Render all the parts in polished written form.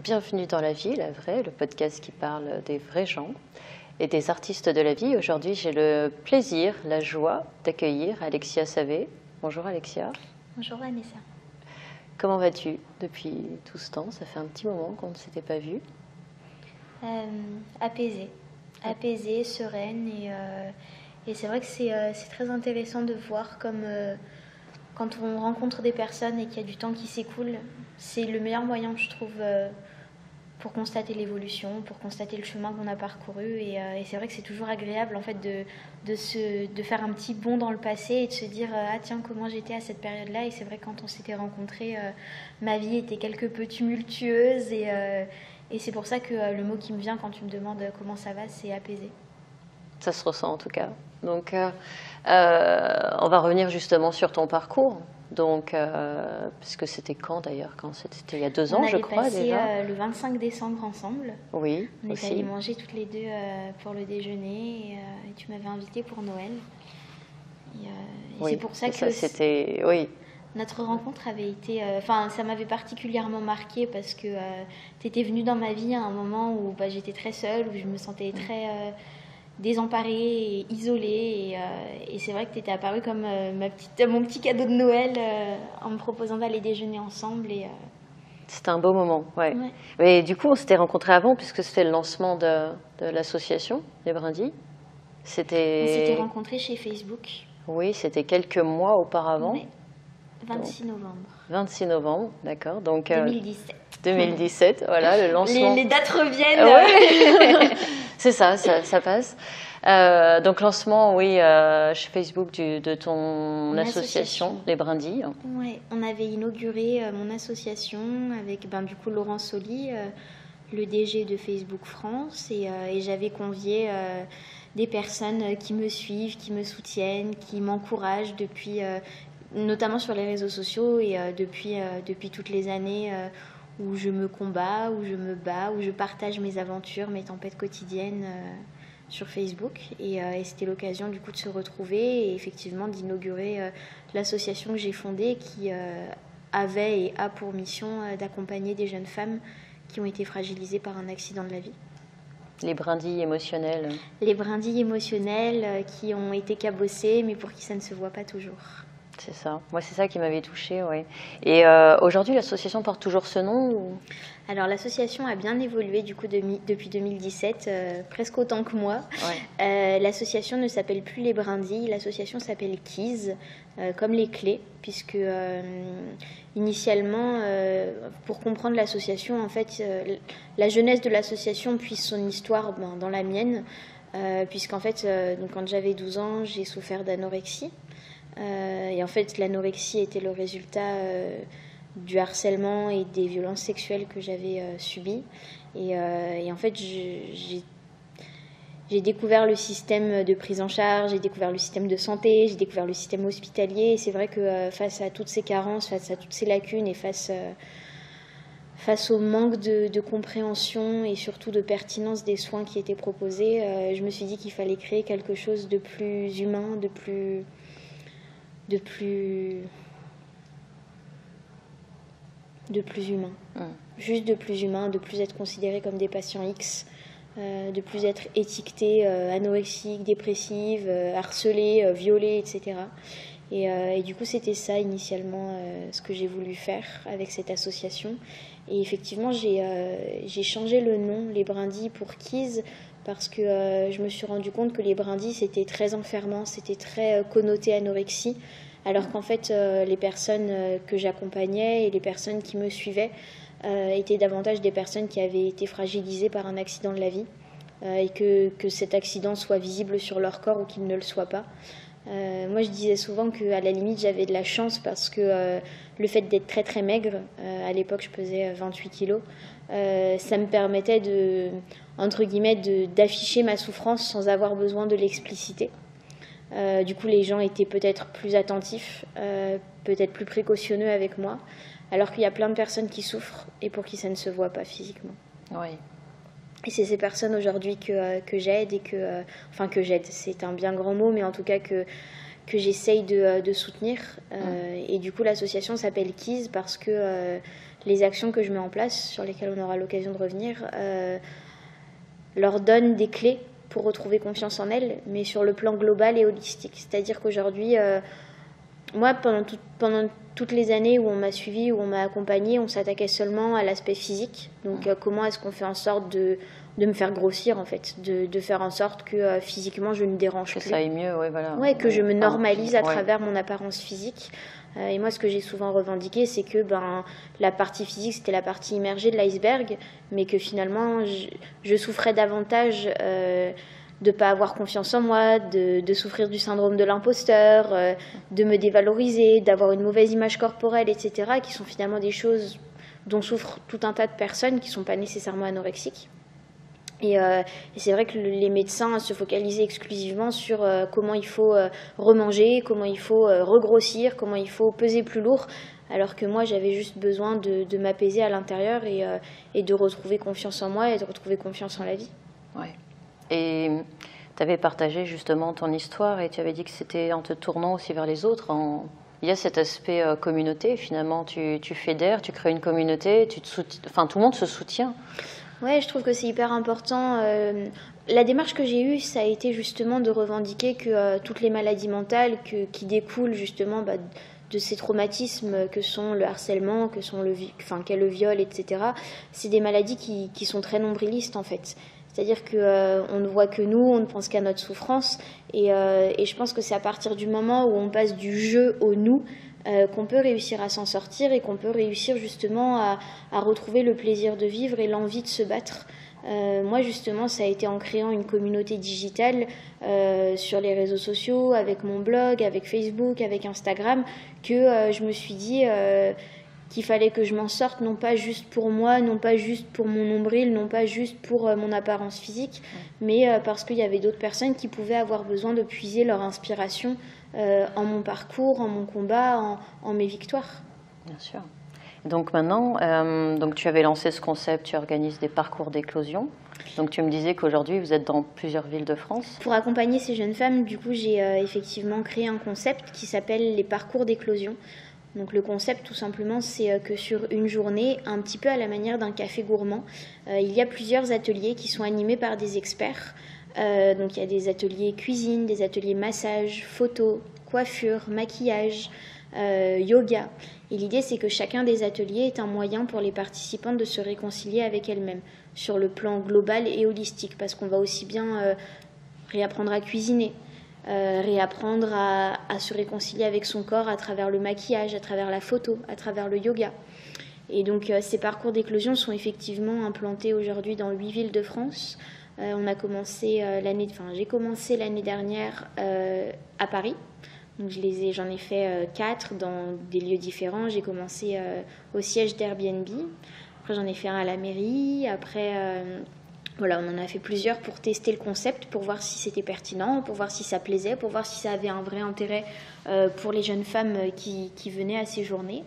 Bienvenue dans la vie, la vraie, le podcast qui parle des vrais gens et des artistes de la vie. Aujourd'hui, j'ai le plaisir, la joie d'accueillir Alexia Savé. Bonjour Alexia. Bonjour Vanessa. Comment vas-tu depuis tout ce temps? Ça fait un petit moment qu'on ne s'était pas vu. Apaisée, sereine et c'est vrai que c'est très intéressant de voir comme quand on rencontre des personnes et qu'il y a du temps qui s'écoule, c'est le meilleur moyen je trouve pour constater l'évolution, pour constater le chemin qu'on a parcouru et c'est vrai que c'est toujours agréable en fait de faire un petit bond dans le passé et de se dire ah tiens comment j'étais à cette période-là et c'est vrai que quand on s'était rencontrés ma vie était quelque peu tumultueuse et c'est pour ça que le mot qui me vient quand tu me demandes comment ça va, c'est apaisé. Ça se ressent en tout cas. Donc, on va revenir justement sur ton parcours. Donc, puisque c'était quand d'ailleurs? C'était il y a 2 ans, je crois déjà. On avait passé le 25 décembre ensemble. Oui, on aussi. est allés manger toutes les deux pour le déjeuner et tu m'avais invitée pour Noël. Et oui, c'est pour ça que c'était oui. Notre rencontre avait été... ça m'avait particulièrement marquée parce que tu étais venue dans ma vie à un moment où j'étais très seule, où je me sentais très désemparée et isolée. Et c'est vrai que tu étais apparue comme mon petit cadeau de Noël en me proposant d'aller déjeuner ensemble. C'était un beau moment, ouais. Ouais. Mais du coup, on s'était rencontrés avant puisque c'était le lancement de l'association Les Brindilles. On s'était rencontrés chez Facebook. Oui, c'était quelques mois auparavant. Ouais. 26 novembre. 26 novembre, d'accord. Donc 2017. 2017, voilà, le lancement. Les dates reviennent. Ouais. C'est ça passe. Donc lancement, oui, chez Facebook de ton association, Les Brindilles. Ouais, on avait inauguré mon association avec du coup Laurent Soli, le DG de Facebook France, et j'avais convié des personnes qui me suivent, qui me soutiennent, qui m'encouragent depuis, notamment sur les réseaux sociaux et depuis toutes les années où je me combats, où je me bats, où je partage mes aventures, mes tempêtes quotidiennes sur Facebook et c'était l'occasion du coup de se retrouver et effectivement d'inaugurer l'association que j'ai fondée qui avait et a pour mission d'accompagner des jeunes femmes qui ont été fragilisées par un accident de la vie. Les brindilles émotionnelles. Les brindilles émotionnelles qui ont été cabossées mais pour qui ça ne se voit pas toujours. C'est ça. Moi, c'est ça qui m'avait touchée, oui. Et aujourd'hui, l'association porte toujours ce nom ou... Alors, l'association a bien évolué du coup depuis 2017, presque autant que moi. Ouais. L'association ne s'appelle plus Les Brindilles, l'association s'appelle Keys, comme les clés, puisque initialement, pour comprendre l'association, en fait, la jeunesse de l'association puise son histoire dans la mienne, puisqu'en fait, donc, quand j'avais 12 ans, j'ai souffert d'anorexie. Et en fait, l'anorexie était le résultat du harcèlement et des violences sexuelles que j'avais subies. Et en fait, j'ai découvert le système de prise en charge, j'ai découvert le système de santé, j'ai découvert le système hospitalier. Et c'est vrai que face à toutes ces carences, face à toutes ces lacunes et face au manque de compréhension et surtout de pertinence des soins qui étaient proposés, je me suis dit qu'il fallait créer quelque chose de plus humain, de plus humain. Juste de plus humain, de plus être considéré comme des patients X, de plus être étiqueté anorexique, dépressive, harcelé, violé, etc. Et du coup, c'était ça initialement ce que j'ai voulu faire avec cette association. Et effectivement, j'ai changé le nom, Les Brindilles, pour Keys, parce que je me suis rendu compte que les brindilles, c'était très enfermant, c'était très connoté anorexie, alors qu'en fait, les personnes que j'accompagnais et les personnes qui me suivaient étaient davantage des personnes qui avaient été fragilisées par un accident de la vie, et que cet accident soit visible sur leur corps ou qu'il ne le soit pas. Moi, je disais souvent qu'à la limite, j'avais de la chance parce que le fait d'être très très maigre, à l'époque, je pesais 28 kilos, ça me permettait entre guillemets, d'afficher ma souffrance sans avoir besoin de l'expliciter. Du coup, les gens étaient peut-être plus attentifs, peut-être plus précautionneux avec moi, alors qu'il y a plein de personnes qui souffrent et pour qui ça ne se voit pas physiquement. Oui. Et c'est ces personnes aujourd'hui que j'aide et que j'aide, c'est un bien grand mot, mais en tout cas que j'essaye de soutenir. Et du coup, l'association s'appelle Keys parce que les actions que je mets en place, sur lesquelles on aura l'occasion de revenir, leur donnent des clés pour retrouver confiance en elles, mais sur le plan global et holistique. C'est-à-dire qu'aujourd'hui, moi, pendant toutes les années où on m'a suivie, où on m'a accompagnée, on s'attaquait seulement à l'aspect physique. Donc comment est-ce qu'on fait en sorte de me faire grossir, en fait, de faire en sorte que physiquement je ne dérange plus. Que ça aille mieux, ouais, voilà. Ouais, que je me normalise à travers mon apparence physique. Et moi, ce que j'ai souvent revendiqué, c'est que la partie physique, c'était la partie immergée de l'iceberg, mais que finalement, je souffrais davantage de ne pas avoir confiance en moi, de souffrir du syndrome de l'imposteur, de me dévaloriser, d'avoir une mauvaise image corporelle, etc., qui sont finalement des choses dont souffrent tout un tas de personnes qui ne sont pas nécessairement anorexiques. Et c'est vrai que les médecins se focalisaient exclusivement sur comment il faut remanger, comment il faut regrossir, comment il faut peser plus lourd, alors que moi j'avais juste besoin de m'apaiser à l'intérieur et de retrouver confiance en moi et de retrouver confiance en la vie. Ouais. Et tu avais partagé justement ton histoire et tu avais dit que c'était en te tournant aussi vers les autres. Il y a cet aspect communauté, finalement, tu fédères, tu crées une communauté, enfin, tout le monde se soutient. Ouais, je trouve que c'est hyper important. La démarche que j'ai eue, ça a été justement de revendiquer que toutes les maladies mentales qui découlent justement de ces traumatismes que sont le harcèlement, qu'est le viol, etc., c'est des maladies qui sont très nombrilistes en fait. C'est-à-dire qu'on ne voit que nous, on ne pense qu'à notre souffrance. Et je pense que c'est à partir du moment où on passe du je au nous qu'on peut réussir à s'en sortir et qu'on peut réussir justement à retrouver le plaisir de vivre et l'envie de se battre. Moi justement ça a été en créant une communauté digitale sur les réseaux sociaux, avec mon blog, avec Facebook, avec Instagram, que je me suis dit qu'il fallait que je m'en sorte, non pas juste pour moi, non pas juste pour mon nombril, non pas juste pour mon apparence physique, mais parce qu'il y avait d'autres personnes qui pouvaient avoir besoin de puiser leur inspiration en mon parcours, en mon combat, en mes victoires. Bien sûr. Donc maintenant, donc tu avais lancé ce concept, tu organises des parcours d'éclosion. Donc tu me disais qu'aujourd'hui vous êtes dans plusieurs villes de France. Pour accompagner ces jeunes femmes, du coup j'ai effectivement créé un concept qui s'appelle les parcours d'éclosion. Donc le concept tout simplement c'est que sur une journée, un petit peu à la manière d'un café gourmand, il y a plusieurs ateliers qui sont animés par des experts. Donc il y a des ateliers cuisine, des ateliers massage, photo, coiffure, maquillage, yoga. Et l'idée c'est que chacun des ateliers est un moyen pour les participantes de se réconcilier avec elles-mêmes sur le plan global et holistique, parce qu'on va aussi bien réapprendre à cuisiner, réapprendre à se réconcilier avec son corps à travers le maquillage, à travers la photo, à travers le yoga. Et donc ces parcours d'éclosion sont effectivement implantés aujourd'hui dans 8 villes de France. J'ai commencé l'année dernière à Paris. Donc j'en ai fait 4 dans des lieux différents. J'ai commencé au siège d'Airbnb. Après j'en ai fait un à la mairie. Après voilà, on en a fait plusieurs pour tester le concept, pour voir si c'était pertinent, pour voir si ça plaisait, pour voir si ça avait un vrai intérêt pour les jeunes femmes qui venaient à ces journées.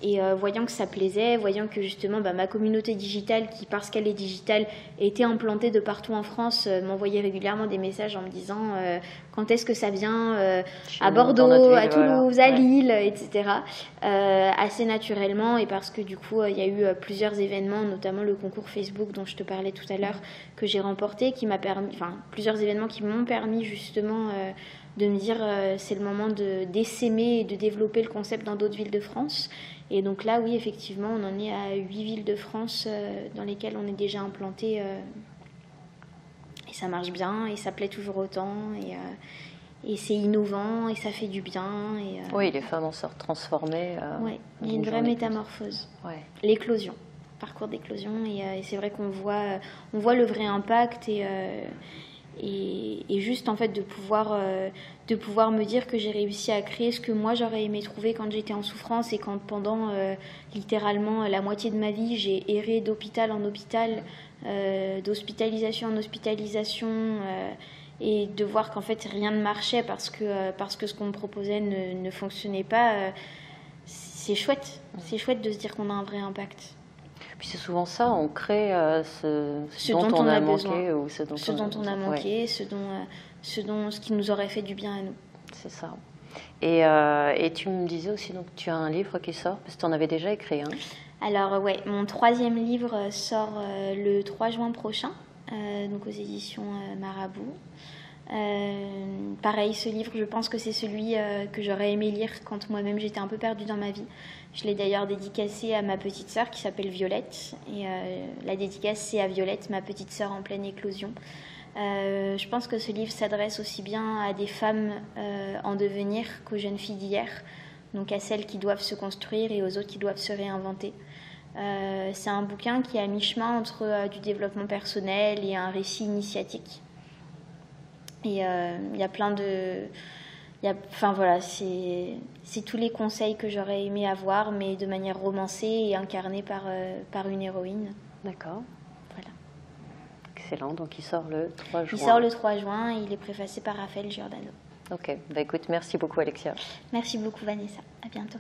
Et voyant que ça plaisait, voyant que justement ma communauté digitale, qui parce qu'elle est digitale, était implantée de partout en France, m'envoyait régulièrement des messages en me disant quand est-ce que ça vient à Bordeaux, à Toulouse, à Lille, etc. Assez naturellement, et parce que du coup il y a eu plusieurs événements, notamment le concours Facebook dont je te parlais tout à l'heure, que j'ai remporté, plusieurs événements qui m'ont permis justement de me dire c'est le moment d'essaimer et de développer le concept dans d'autres villes de France. Et donc là, oui, effectivement, on en est à 8 villes de France dans lesquelles on est déjà implanté. Et ça marche bien, et ça plaît toujours autant, et c'est innovant, et ça fait du bien. Oui, les femmes en sortent transformées. Oui, il y a une vraie métamorphose. Ouais. L'éclosion, parcours d'éclosion, et c'est vrai qu'on voit le vrai impact, et juste en fait de pouvoir me dire que j'ai réussi à créer ce que moi j'aurais aimé trouver quand j'étais en souffrance, et quand pendant littéralement la moitié de ma vie j'ai erré d'hôpital en hôpital, d'hospitalisation en hospitalisation, et de voir qu'en fait rien ne marchait parce que ce qu'on me proposait ne fonctionnait pas. C'est chouette de se dire qu'on a un vrai impact. Puis c'est souvent ça, on crée ce dont on a manqué, ou ce dont on a manqué, ce qui nous aurait fait du bien à nous. C'est ça. Et tu me disais aussi, donc tu as un livre qui sort, parce que tu en avais déjà écrit un. Alors ouais, mon 3e livre sort le 3 juin prochain, donc aux éditions Marabout. Pareil, ce livre, je pense que c'est celui que j'aurais aimé lire quand moi-même j'étais un peu perdue dans ma vie. Je l'ai d'ailleurs dédicacé à ma petite sœur qui s'appelle Violette. Et la dédicace, c'est à Violette, ma petite sœur en pleine éclosion. Je pense que ce livre s'adresse aussi bien à des femmes en devenir qu'aux jeunes filles d'hier, donc à celles qui doivent se construire et aux autres qui doivent se réinventer. C'est un bouquin qui est à mi-chemin entre du développement personnel et un récit initiatique. Et il y a plein de... Enfin voilà, c'est tous les conseils que j'aurais aimé avoir, mais de manière romancée et incarnée par une héroïne. D'accord. Voilà. Excellent, donc il sort le 3 juin. Il sort le 3 juin et il est préfacé par Raphaël Giordano. Ok, bah écoute, merci beaucoup Alexia. Merci beaucoup Vanessa, à bientôt.